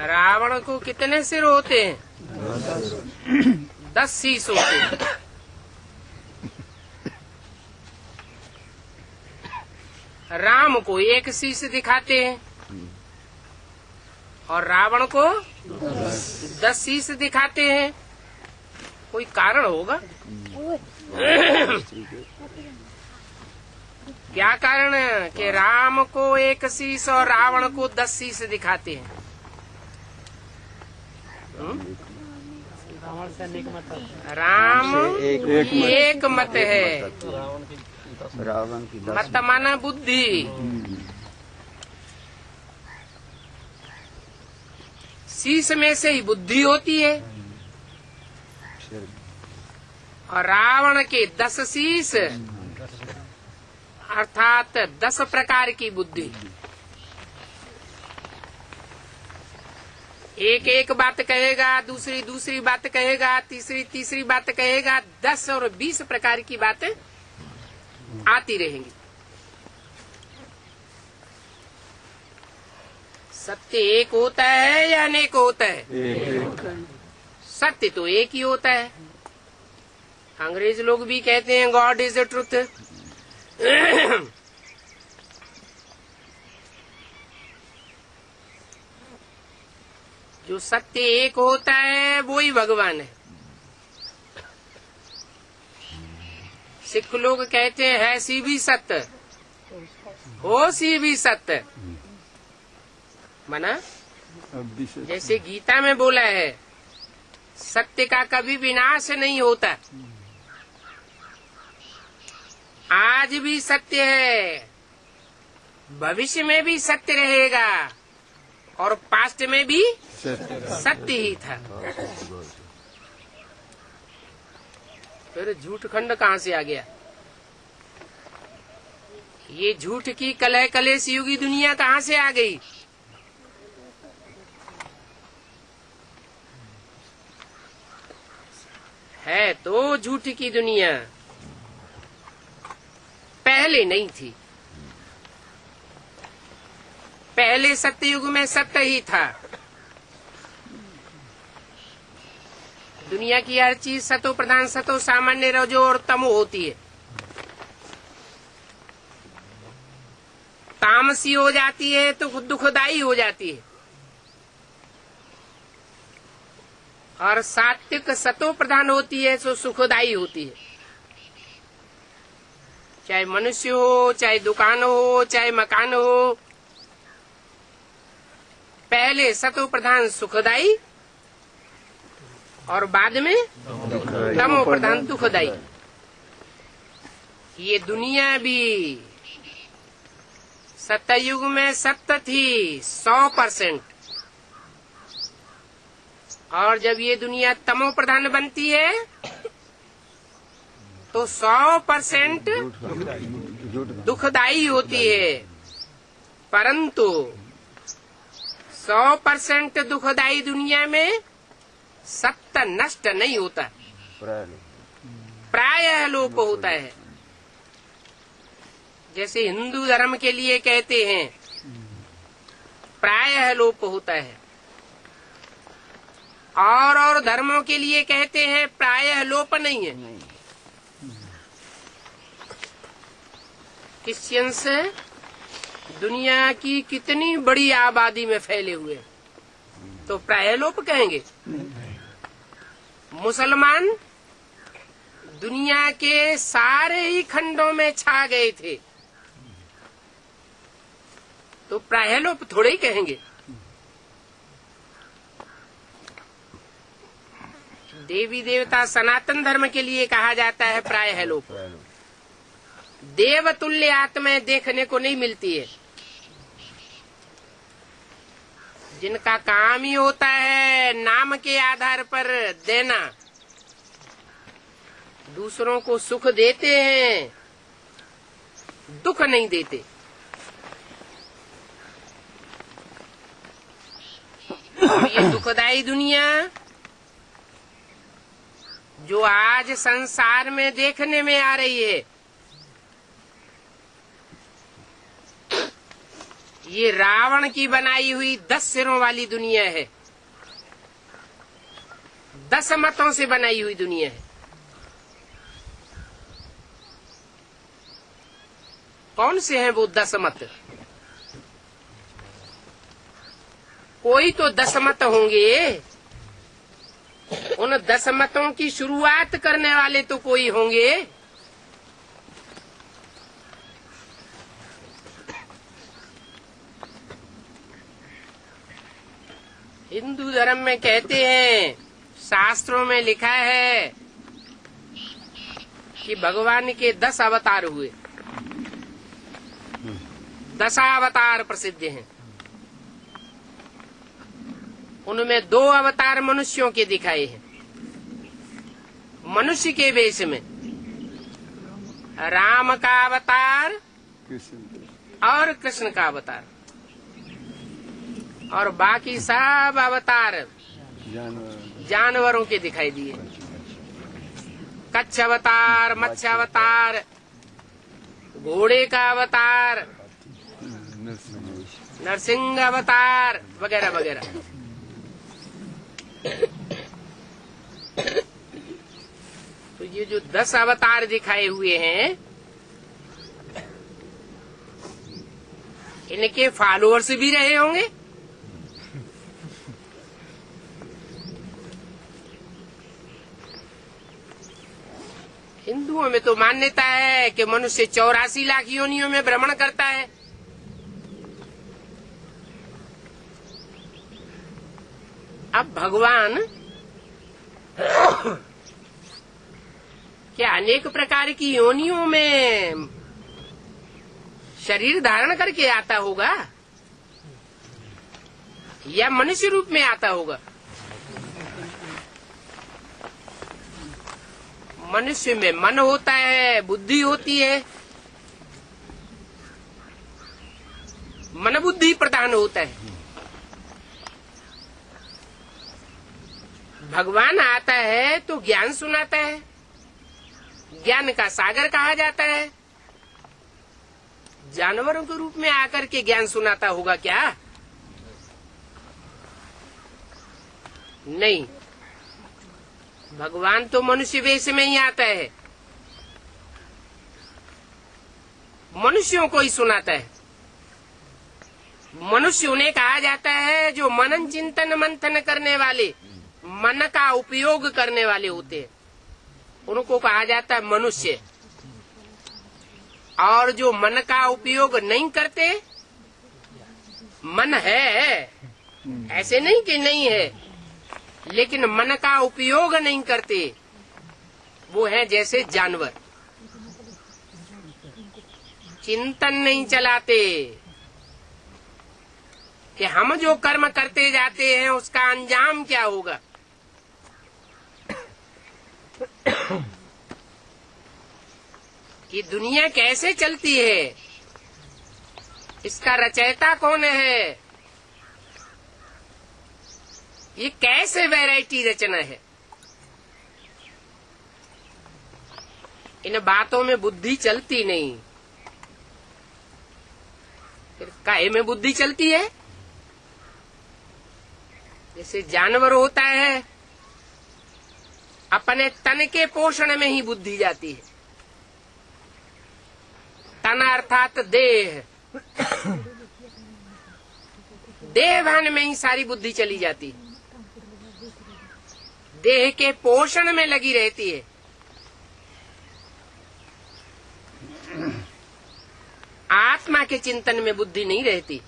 रावण को कितने सिर होते हैं? 10 शीश होते हैं। राम को 1 शीश दिखाते हैं और रावण को 10 शीश दिखाते हैं। कोई कारण होगा? क्या कारण है कि राम को 1 शीश और रावण को 10 शीश दिखाते हैं? राम एक मत है। रावण की मत माना बुद्धि। शीश में से ही बुद्धि होती है और रावण के 10 शीश अर्थात 10 प्रकार की बुद्धि। एक बात कहेगा, दूसरी बात कहेगा, तीसरी बात कहेगा। 10 और 20 प्रकार की बातें आती रहेंगी। सत्य एक होता है या अनेक होता है? सत्य तो एक ही होता है। अंग्रेज लोग भी कहते हैं गॉड इज द ट्रुथ। जो सत्य एक होता है वो ही भगवान है। सिख लोग कहते हैं है सी भी सत्य, हो सी भी सत्य। मना जैसे गीता में बोला है सत्य का कभी विनाश नहीं होता। आज भी सत्य है, भविष्य में भी सत्य रहेगा और पास्ट में भी सत्य ही था। फिर झूठ खंड कहाँ से आ गया? ये झूठ की कलह कलेश युगी दुनिया कहाँ से आ गई? है तो झूठ की दुनिया, पहले नहीं थी। पहले सत्ययुग में सत्य ही था। दुनिया की हर चीज सतो प्रधान, सतो सामान्य, रजो और तमो होती है। तामसी हो जाती है तो दुखदाई हो जाती है और सात्विक सतो प्रधान होती है तो सुखदाई होती है। चाहे मनुष्य हो, चाहे दुकान हो, चाहे मकान हो, पहले सतो प्रधान सुखदाई और बाद में तमो प्रधान दुखदाई। ये दुनिया भी सत्ययुग में सत्य थी 100%, और जब ये दुनिया तमो प्रधान बनती है तो 100% दुखदाई होती है। परंतु 100% दुखदाई दुनिया में सत्य नष्ट नहीं होता, प्रायः लोप होता है। जैसे हिंदू धर्म के लिए कहते हैं प्रायः लोप होता है, और धर्मों के लिए कहते हैं प्रायः लोप नहीं है। क्रिश्चियंस दुनिया की कितनी बड़ी आबादी में फैले हुए तो प्रायः लोप कहेंगे। मुसलमान दुनिया के सारे ही खंडों में छा गए थे तो प्रायः लोप थोड़े ही कहेंगे। देवी देवता सनातन धर्म के लिए कहा जाता है प्रायः लोप। देवतुल्य आत्माएं देखने को नहीं मिलती है, जिनका काम ही होता है नाम के आधार पर देना। दूसरों को सुख देते हैं, दुख नहीं देते। और ये दुखदाई दुनिया जो आज संसार में देखने में आ रही है, ये रावण की बनाई हुई 10 सिरों वाली दुनिया है, 10 मतों से बनाई हुई दुनिया है। कौन से हैं वो 10 मत? कोई तो 10 मत होंगे, उन 10 मतों की शुरुआत करने वाले तो कोई होंगे। हिंदू धर्म में कहते हैं, शास्त्रों में लिखा है कि भगवान के 10 अवतार हुए, 10 अवतार प्रसिद्ध हैं। उनमें 2 अवतार मनुष्यों के दिखाए हैं, मनुष्य के वेश में, राम का अवतार और कृष्ण का अवतार, और बाकी सब अवतार जानवरों के दिखाई दिए। कच्छ अवतार, मत्स्य अवतार, घोड़े का अवतार, नरसिंह अवतार वगैरह वगैरह। तो ये जो 10 अवतार दिखाए हुए हैं, इनके फॉलोअर्स भी रहे होंगे। हिंदुओं में तो मान्यता है कि मनुष्य 84 लाख योनियों में भ्रमण करता है। अब भगवान क्या अनेक प्रकार की योनियों में शरीर धारण करके आता होगा या मनुष्य रूप में आता होगा? मनुष्य में मन होता है, बुद्धि होती है, मन बुद्धि प्रधान होता है। भगवान आता है तो ज्ञान सुनाता है, ज्ञान का सागर कहा जाता है। जानवरों के रूप में आकर के ज्ञान सुनाता होगा क्या? नहीं, भगवान तो मनुष्य वेश में ही आता है, मनुष्यों को ही सुनाता है। मनुष्य उन्हें कहा जाता है जो मनन चिंतन मंथन करने वाले, मन का उपयोग करने वाले होते हैं, उनको कहा जाता है मनुष्य। और जो मन का उपयोग नहीं करते, मन है, ऐसे नहीं कि नहीं है, लेकिन मन का उपयोग नहीं करते, वो है जैसे जानवर। चिंतन नहीं चलाते कि हम जो कर्म करते जाते हैं उसका अंजाम क्या होगा। कि दुनिया कैसे चलती है, इसका रचयिता कौन है, ये कैसे वैरायटी रचना है। इन बातों में बुद्धि चलती नहीं। फिर काहे में बुद्धि चलती है? जैसे जानवर होता है, अपने तन के पोषण में ही बुद्धि जाती है। तन अर्थात देह, देह भान में ही सारी बुद्धि चली जाती है, देह के पोषण में लगी रहती है। आत्मा के चिंतन में बुद्धि नहीं रहती।